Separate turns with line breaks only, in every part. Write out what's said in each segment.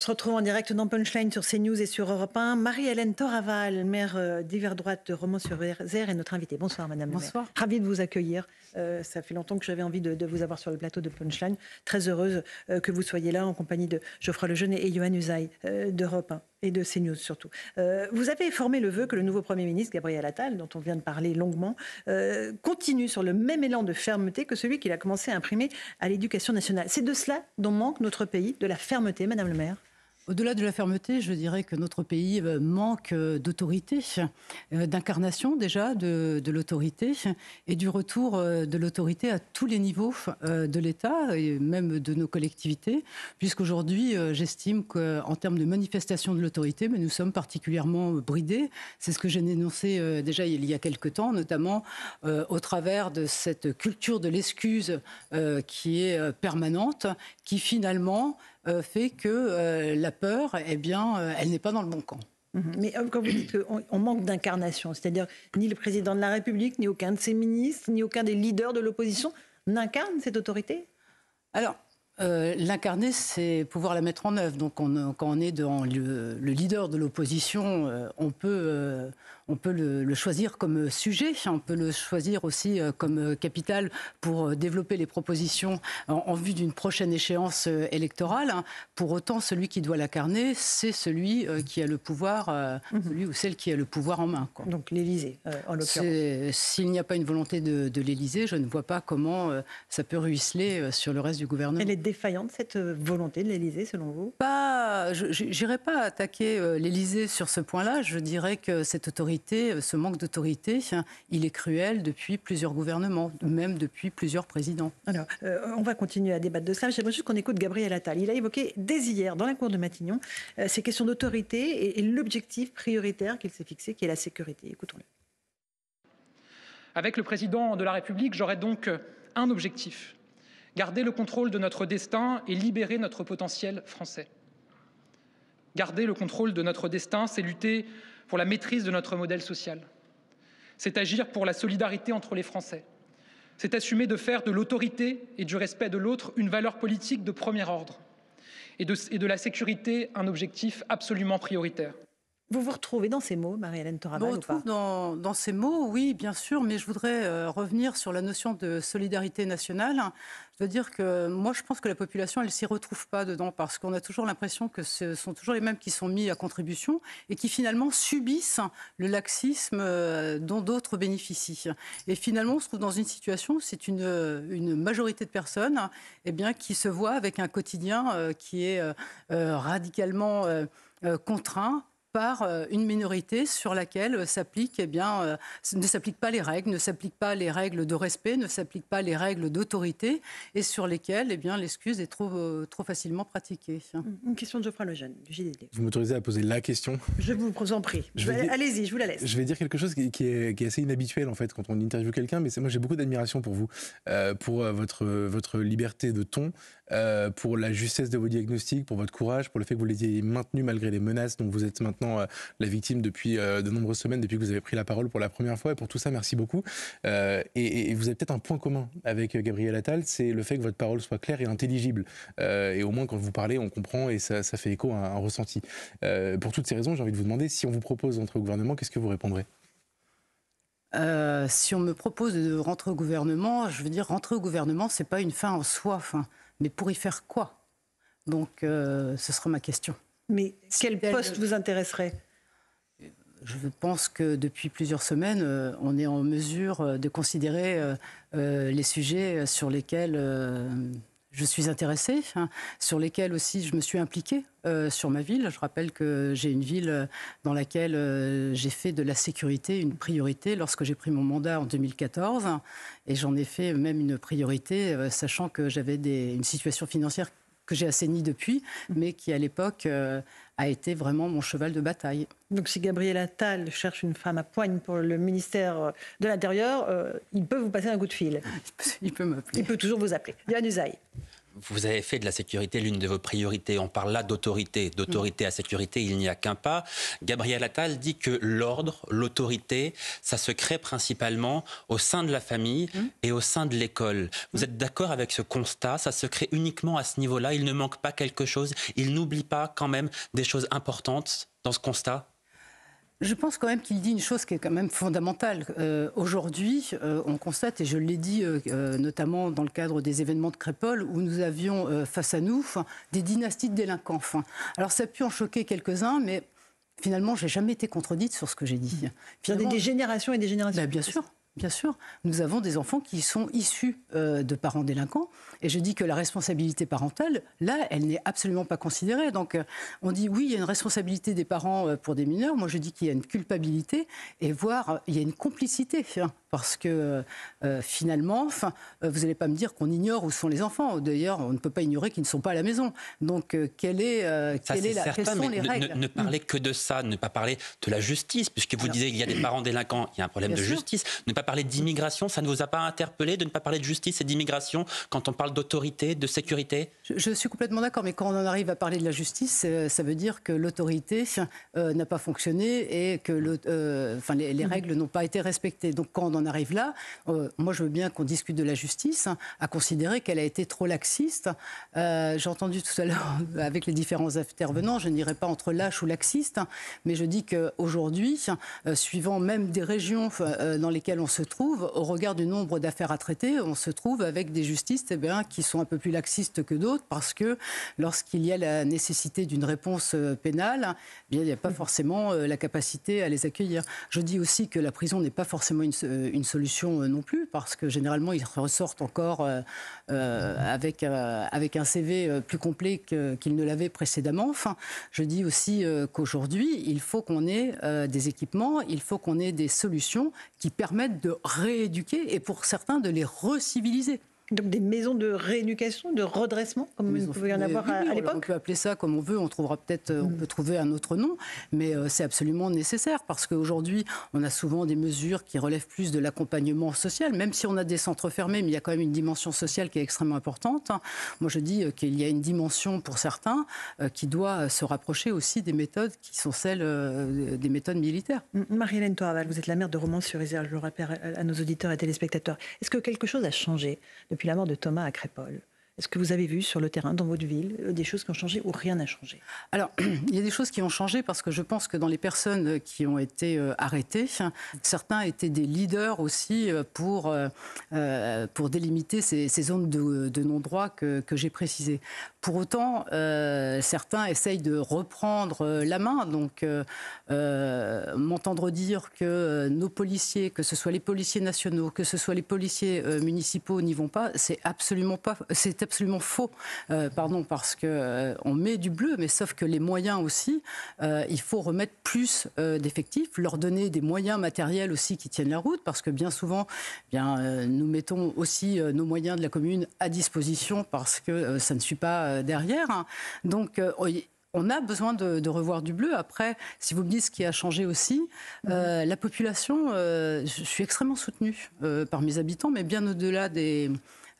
On se retrouve en direct dans Punchline sur CNews et sur Europe 1. Marie-Hélène Toraval, maire d'hiver droite de Romans-sur-Isère, est notre invitée. Bonsoir Madame le maire.
Bonsoir.
Ravie de vous accueillir. Ça fait longtemps que j'avais envie de vous avoir sur le plateau de Punchline. Très heureuse que vous soyez là en compagnie de Geoffroy Lejeune et Yohann Usaï d'Europe 1 et de CNews surtout. Vous avez formé le vœu que le nouveau Premier ministre, Gabriel Attal, dont on vient de parler longuement, continue sur le même élan de fermeté que celui qu'il a commencé à imprimer à l'éducation nationale. C'est de cela dont manque notre pays, de la fermeté, Madame le maire.
Au-delà de la fermeté, je dirais que notre pays manque d'autorité, d'incarnation déjà de l'autorité et du retour de l'autorité à tous les niveaux de l'État et même de nos collectivités, puisqu'aujourd'hui, j'estime qu'en termes de manifestation de l'autorité, mais nous sommes particulièrement bridés. C'est ce que j'ai dénoncé déjà il y a quelque temps, notamment au travers de cette culture de l'excuse qui est permanente, qui finalement fait que la peur, eh bien, elle n'est pas dans le bon camp.
Mais quand vous dites qu'on manque d'incarnation, c'est-à-dire ni le président de la République, ni aucun de ses ministres, ni aucun des leaders de l'opposition n'incarne cette autorité ?
Alors, l'incarner, c'est pouvoir la mettre en œuvre. Donc, quand on est dans le leader de l'opposition, on peut le choisir comme sujet, on peut le choisir aussi comme capital pour développer les propositions en vue d'une prochaine échéance électorale. Pour autant, celui qui doit l'incarner, c'est celui qui a le pouvoir, celui ou celle qui a le pouvoir en main, quoi.
Donc l'Élysée, en l'occurrence.
S'il n'y a pas une volonté de l'Élysée, je ne vois pas comment ça peut ruisseler sur le reste du gouvernement.
Elle est défaillante, cette volonté de l'Élysée, selon vous ?
Je n'irai pas attaquer l'Élysée sur ce point-là. Je dirais que cette autorité, ce manque d'autorité, il est cruel depuis plusieurs gouvernements, même depuis plusieurs présidents.
Alors, on va continuer à débattre de cela. J'aimerais juste qu'on écoute Gabriel Attal. Il a évoqué dès hier, dans la cour de Matignon, ces questions d'autorité et l'objectif prioritaire qu'il s'est fixé, qui est la sécurité. Écoutons-le.
Avec le président de la République, j'aurai donc un objectif: garder le contrôle de notre destin et libérer notre potentiel français. Garder le contrôle de notre destin, c'est lutter pour la maîtrise de notre modèle social. C'est agir pour la solidarité entre les Français. C'est assumer de faire de l'autorité et du respect de l'autre une valeur politique de premier ordre et de la sécurité un objectif absolument prioritaire.
Vous vous retrouvez dans ces mots, Marie-Hélène Toraval,
On
ou pas ?
retrouve dans ces mots, oui, bien sûr, mais je voudrais revenir sur la notion de solidarité nationale. Je veux dire que moi, je pense que la population, elle ne s'y retrouve pas dedans, parce qu'on a toujours l'impression que ce sont toujours les mêmes qui sont mis à contribution et qui finalement subissent le laxisme dont d'autres bénéficient. Et finalement, on se trouve dans une situation où c'est une majorité de personnes qui se voient avec un quotidien qui est radicalement contraint par une minorité sur laquelle ne s'appliquent pas les règles, ne s'appliquent pas les règles de respect, ne s'appliquent pas les règles d'autorité et sur lesquelles l'excuse est trop facilement pratiquée.
Une question de Geoffroy Lejeune, du JDD.
Vous m'autorisez à poser la question ?
Je vous en prie. Allez-y, je vous la laisse.
Je vais dire quelque chose qui est assez inhabituel en fait quand on interviewe quelqu'un, mais moi j'ai beaucoup d'admiration pour vous, pour votre liberté de ton, pour la justesse de vos diagnostics, pour votre courage, pour le fait que vous les ayez maintenus malgré les menaces dont vous êtes maintenant la victime depuis de nombreuses semaines, depuis que vous avez pris la parole pour la première fois. Et pour tout ça, merci beaucoup. Et vous avez peut-être un point commun avec Gabriel Attal, c'est le fait que votre parole soit claire et intelligible. Et au moins, quand vous parlez, on comprend et ça fait écho à un ressenti. Pour toutes ces raisons, j'ai envie de vous demander, si on vous propose d'entrer au gouvernement, qu'est-ce que vous répondrez ?
Si on me propose de rentrer au gouvernement, je veux dire, rentrer au gouvernement, c'est pas une fin en soi, mais pour y faire quoi ? Donc, ce sera ma question.
Mais quel poste vous intéresserait ?
Je pense que depuis plusieurs semaines, on est en mesure de considérer les sujets sur lesquels je suis intéressée, sur lesquels aussi je me suis impliquée sur ma ville. Je rappelle que j'ai une ville dans laquelle j'ai fait de la sécurité une priorité lorsque j'ai pris mon mandat en 2014. Et j'en ai fait même une priorité, sachant que j'avais une situation financière que j'ai assainie depuis, mais qui à l'époque a été vraiment mon cheval de bataille.
Donc si Gabriel Attal cherche une femme à poigne pour le ministère de l'Intérieur, il peut vous passer un coup de fil.
Il peut m'appeler.
Il peut toujours vous appeler. Yohann Usaï.
vous avez fait de la sécurité l'une de vos priorités. On parle là d'autorité. D'autorité à sécurité, il n'y a qu'un pas. Gabriel Attal dit que l'ordre, l'autorité, ça se crée principalement au sein de la famille et au sein de l'école. Vous êtes d'accord avec ce constat? Ça se crée uniquement à ce niveau-là? Il ne manque pas quelque chose? Il n'oublie pas quand même des choses importantes dans ce constat?
Je pense quand même qu'il dit une chose qui est quand même fondamentale. Aujourd'hui, on constate, et je l'ai dit notamment dans le cadre des événements de Crépol, où nous avions face à nous des dynasties de délinquants. Alors ça a pu en choquer quelques-uns, mais finalement, je n'ai jamais été contredite sur ce que j'ai dit.
Finalement, des générations et des générations.
Bien sûr. Bien sûr, nous avons des enfants qui sont issus de parents délinquants. Et je dis que la responsabilité parentale, là, elle n'est absolument pas considérée. Donc, on dit oui, il y a une responsabilité des parents pour des mineurs. Moi, je dis qu'il y a une culpabilité et voire il y a une complicité. Parce que finalement, vous n'allez pas me dire qu'on ignore où sont les enfants. D'ailleurs, on ne peut pas ignorer qu'ils ne sont pas à la maison. Donc, quelles sont les règles?
Ne parler que de ça, ne pas parler de la justice, puisque vous disiez qu'il y a des parents délinquants, il y a un problème de justice. Ne pas parler d'immigration, ça ne vous a pas interpellé de ne pas parler de justice et d'immigration quand on parle d'autorité, de sécurité?
Je suis complètement d'accord, mais quand on en arrive à parler de la justice, ça veut dire que l'autorité n'a pas fonctionné et que les règles n'ont pas été respectées. Donc quand on en arrive là, moi je veux bien qu'on discute de la justice, à considérer qu'elle a été trop laxiste. J'ai entendu tout à l'heure avec les différents intervenants, je n'irai pas entre lâche ou laxiste, mais je dis qu'aujourd'hui, suivant même des régions dans lesquelles on se trouve, au regard du nombre d'affaires à traiter, on se trouve avec des justices qui sont un peu plus laxistes que d'autres, parce que lorsqu'il y a la nécessité d'une réponse pénale, il n'y a pas forcément la capacité à les accueillir. Je dis aussi que la prison n'est pas forcément une solution non plus, parce que généralement ils ressortent encore avec un CV plus complet qu'ils ne l'avaient précédemment. Enfin, je dis aussi qu'aujourd'hui, il faut qu'on ait des équipements, il faut qu'on ait des solutions qui permettent de rééduquer et pour certains de les reciviliser.
Donc des maisons de rééducation, de redressement, comme il pouvait y en avoir à l'époque.
On peut appeler ça comme on veut, on trouvera peut-être, on peut trouver un autre nom, mais c'est absolument nécessaire parce qu'aujourd'hui, on a souvent des mesures qui relèvent plus de l'accompagnement social, même si on a des centres fermés, mais il y a quand même une dimension sociale qui est extrêmement importante. Moi, je dis qu'il y a une dimension pour certains qui doit se rapprocher aussi des méthodes qui sont celles des méthodes militaires.
Marie-Hélène Thoraval, vous êtes la maire de Romans-sur-Isère, je le rappelle à nos auditeurs et téléspectateurs. Est-ce que quelque chose a changé depuis la mort de Thomas à Crépol? Est-ce que vous avez vu sur le terrain, dans votre ville, des choses qui ont changé ou rien n'a changé? Alors,
il y a des choses qui ont changé parce que je pense que dans les personnes qui ont été arrêtées, certains étaient des leaders aussi pour délimiter ces zones de non-droit que j'ai précisées. Pour autant, certains essayent de reprendre la main. Donc, m'entendre dire que nos policiers, que ce soit les policiers nationaux, que ce soit les policiers municipaux, n'y vont pas, c'est absolument faux. Parce qu'on met du bleu, mais sauf que les moyens aussi, il faut remettre plus d'effectifs, leur donner des moyens matériels aussi qui tiennent la route, parce que bien souvent, nous mettons aussi nos moyens de la commune à disposition parce que ça ne suit pas derrière. Donc, on a besoin de revoir du bleu. Après, si vous me dites ce qui a changé aussi, la population, je suis extrêmement soutenue par mes habitants, mais bien au-delà des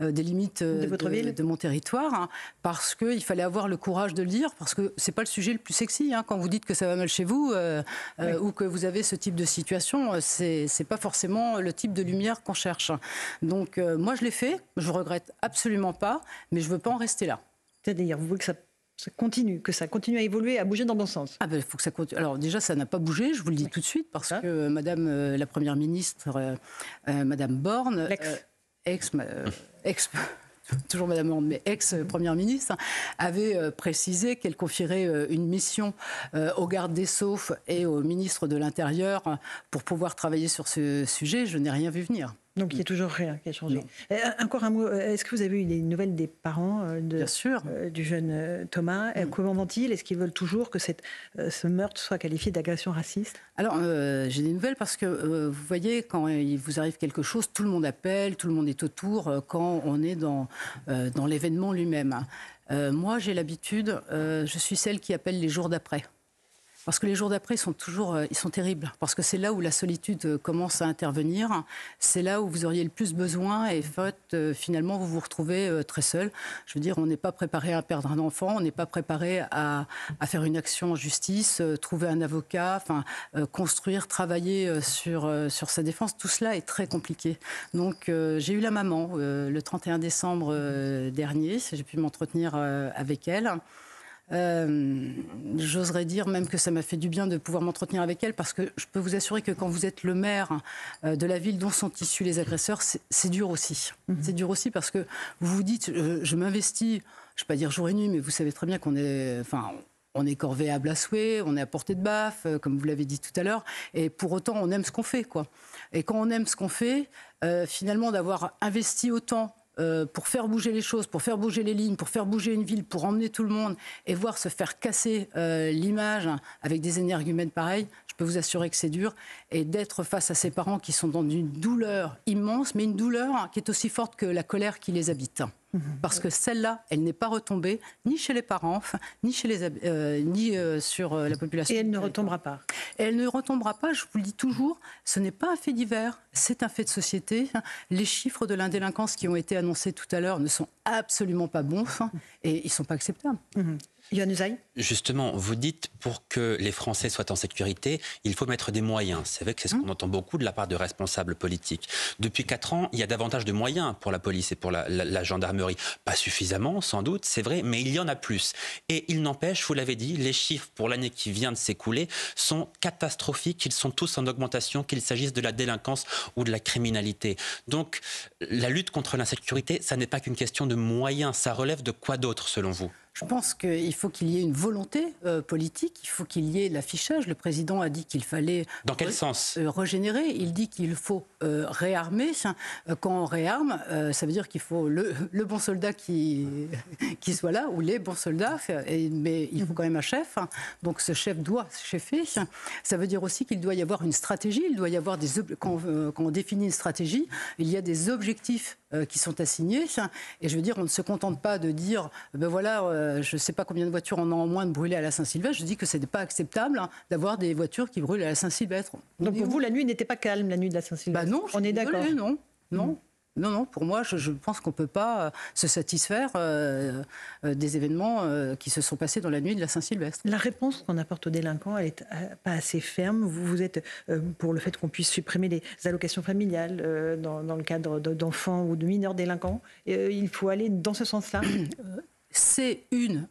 limites de mon territoire, parce qu'il fallait avoir le courage de le dire, parce que c'est pas le sujet le plus sexy. Quand vous dites que ça va mal chez vous ou que vous avez ce type de situation, c'est pas forcément le type de lumière qu'on cherche. Donc moi je l'ai fait, je regrette absolument pas, mais je veux pas en rester là.
C'est-à-dire, vous voulez que ça continue à évoluer, à bouger dans le bon sens?
Il faut que ça continue. Alors déjà, ça n'a pas bougé, je vous le dis tout de suite, parce que Madame la Première ministre, Madame Borne, toujours Madame Borne, mais ex-première ministre, avait précisé qu'elle confierait une mission au garde des Sceaux et au ministre de l'Intérieur pour pouvoir travailler sur ce sujet. Je n'ai rien vu venir.
Donc il n'y a toujours rien qui a changé. Encore un mot, est-ce que vous avez eu des nouvelles des parents
Bien sûr.
Du jeune Thomas? Comment vont-ils? Est-ce qu'ils veulent toujours que ce meurtre soit qualifié d'agression raciste?
Alors j'ai des nouvelles parce que vous voyez, quand il vous arrive quelque chose, tout le monde appelle, tout le monde est autour quand on est dans l'événement lui-même. Moi j'ai l'habitude, je suis celle qui appelle les jours d'après. Parce que les jours d'après, ils sont terribles. Parce que c'est là où la solitude commence à intervenir. C'est là où vous auriez le plus besoin. Et finalement, vous vous retrouvez très seul. Je veux dire, on n'est pas préparé à perdre un enfant. On n'est pas préparé à faire une action en justice, trouver un avocat, construire, travailler sur sa défense. Tout cela est très compliqué. Donc, j'ai eu la maman le 31 décembre dernier. J'ai pu m'entretenir avec elle. J'oserais dire même que ça m'a fait du bien de pouvoir m'entretenir avec elle, parce que je peux vous assurer que quand vous êtes le maire de la ville dont sont issus les agresseurs, c'est dur aussi. C'est dur aussi parce que vous vous dites, je m'investis, je ne vais pas dire jour et nuit, mais vous savez très bien qu'on est... on est corvéable à souhait, on est à portée de baffe, comme vous l'avez dit tout à l'heure, et pour autant on aime ce qu'on fait, quoi. Et quand on aime ce qu'on fait, finalement d'avoir investi autant pour faire bouger les choses, pour faire bouger les lignes, pour faire bouger une ville, pour emmener tout le monde et voir se faire casser l'image avec des énergumènes pareils, je peux vous assurer que c'est dur. Et d'être face à ces parents qui sont dans une douleur immense, mais une douleur qui est aussi forte que la colère qui les habite. Parce que celle-là, elle n'est pas retombée ni chez les parents, ni sur la population.
Et elle ne retombera pas.
Et elle ne retombera pas, je vous le dis toujours, ce n'est pas un fait divers, c'est un fait de société. Les chiffres de l'indélinquance qui ont été annoncés tout à l'heure ne sont absolument pas bons et ils ne sont pas acceptables.
Yohann Usaï ?
Justement, vous dites pour que les Français soient en sécurité, il faut mettre des moyens. C'est vrai que c'est ce qu'on entend beaucoup de la part de responsables politiques. Depuis 4 ans, il y a davantage de moyens pour la police et pour la gendarmerie. Pas suffisamment, sans doute, c'est vrai, mais il y en a plus. Et il n'empêche, vous l'avez dit, les chiffres pour l'année qui vient de s'écouler sont catastrophiques. Ils sont tous en augmentation, qu'il s'agisse de la délinquance ou de la criminalité. Donc, la lutte contre l'insécurité, ça n'est pas qu'une question de moyens. Ça relève de quoi d'autre, selon vous ?
Je pense qu'il faut qu'il y ait une volonté politique, il faut qu'il y ait l'affichage. Le président a dit qu'il fallait...
Dans quel sens ?
Régénérer. Il dit qu'il faut réarmer. Quand on réarme, ça veut dire qu'il faut le bon soldat qui soit là, ou les bons soldats, mais il faut quand même un chef. Donc ce chef doit chefer. Ça veut dire aussi qu'il doit y avoir une stratégie. Il doit y avoir quand on définit une stratégie, il y a des objectifs qui sont assignés. Et je veux dire, on ne se contente pas de dire, ben voilà... je ne sais pas combien de voitures on a en moins de brûler à la Saint-Sylvestre. Je dis que ce n'est pas acceptable d'avoir des voitures qui brûlent à la Saint-Sylvestre.
Donc pour vous, la nuit n'était pas calme, la nuit de la Saint-Sylvestre ?
Non,
on est d'accord.
Non, pour moi, je pense qu'on ne peut pas se satisfaire des événements qui se sont passés dans la nuit de la Saint-Sylvestre.
La réponse qu'on apporte aux délinquants, elle n'est pas assez ferme. Vous êtes pour le fait qu'on puisse supprimer les allocations familiales dans le cadre d'enfants ou de mineurs délinquants. Il faut aller dans ce sens-là.
C'est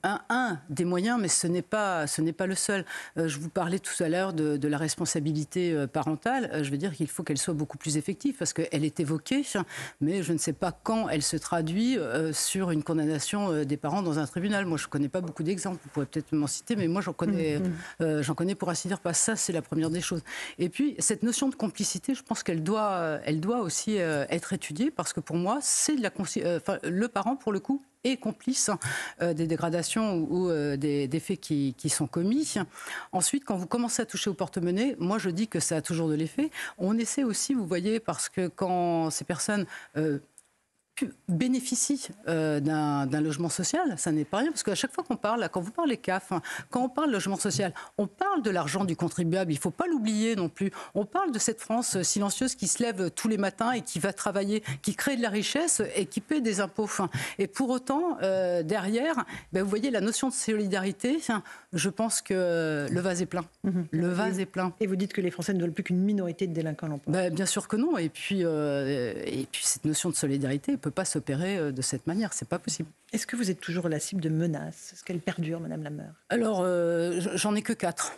un des moyens, mais ce n'est pas le seul. Je vous parlais tout à l'heure de la responsabilité parentale. Je veux dire qu'il faut qu'elle soit beaucoup plus effective, parce qu'elle est évoquée, mais je ne sais pas quand elle se traduit sur une condamnation des parents dans un tribunal. Moi, je ne connais pas beaucoup d'exemples. Vous pourrez peut-être m'en citer, mais moi, j'en connais pour ainsi dire pas. Ça, c'est la première des choses. Et puis, cette notion de complicité, je pense qu'elle doit aussi être étudiée, parce que pour moi, c'est le parent, pour le coup, est complice des dégradations ou des faits qui sont commis. Ensuite, quand vous commencez à toucher au porte-monnaie, moi je dis que ça a toujours de l'effet. On essaie aussi, vous voyez, parce que quand ces personnes bénéficient d'un logement social, ça n'est pas rien, parce qu'à chaque fois qu'on parle, quand vous parlez CAF, quand on parle logement social, on parle de l'argent du contribuable, il ne faut pas l'oublier non plus. On parle de cette France silencieuse qui se lève tous les matins et qui va travailler, qui crée de la richesse et qui paie des impôts. Et pour autant, derrière, vous voyez, la notion de solidarité, je pense que le vase est plein. Le vase est plein.
Et vous dites que les Français ne veulent plus qu'une minorité de délinquants l'emploi.
Bien sûr que non. Et puis cette notion de solidarité ne peut pas s'opérer de cette manière. C'est pas possible.
Est-ce que vous êtes toujours la cible de menaces ? Est-ce qu'elles perdurent, Madame la maire ?
Alors, j'en ai que 4.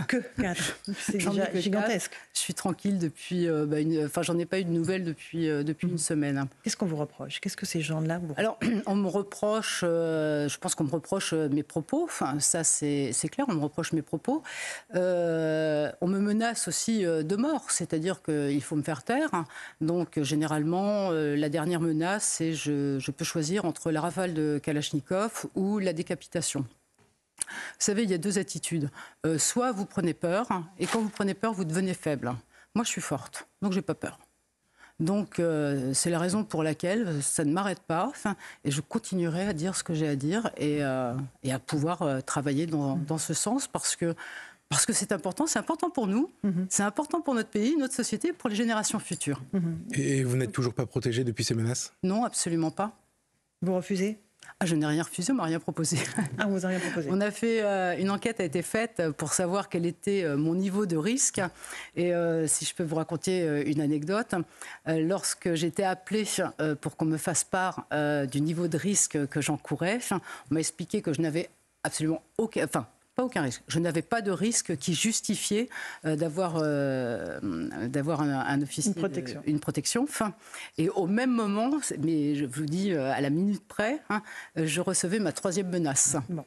Que 4 ? C'est déjà gigantesque.
Je suis tranquille depuis... j'en ai pas eu de nouvelles depuis une semaine.
Qu'est-ce qu'on vous reproche ? Qu'est-ce que ces gens-là vous reprochent ?
Alors, on me reproche... je pense qu'on me reproche mes propos. Enfin, ça, c'est clair, on me reproche mes propos. On me menace aussi de mort. C'est-à-dire qu'il faut me faire taire. Donc, généralement, la dernière menace, c'est je peux choisir entre la rafale de Kalachnikov ou la décapitation. Vous savez, il y a 2 attitudes. Soit vous prenez peur, et quand vous prenez peur, vous devenez faible. Moi, je suis forte, donc je n'ai pas peur. Donc, c'est la raison pour laquelle ça ne m'arrête pas. Et je continuerai à dire ce que j'ai à dire et à pouvoir travailler dans ce sens parce que c'est important pour nous, c'est important pour notre pays, notre société, pour les générations futures.
Et vous n'êtes toujours pas protégé depuis ces menaces?
Non, absolument pas.
Vous refusez?
Je n'ai rien refusé, on m'a rien proposé.
Ah, vous n'avez rien proposé.
On a fait, une enquête a été faite pour savoir quel était mon niveau de risque. Et si je peux vous raconter une anecdote, lorsque j'étais appelée pour qu'on me fasse part du niveau de risque que j'encourais, on m'a expliqué que je n'avais absolument pas aucun risque. Je n'avais pas de risque qui justifiait d'avoir un officier, une protection. Et au même moment, mais je vous dis à la minute près, je recevais ma 3e menace.
Bon.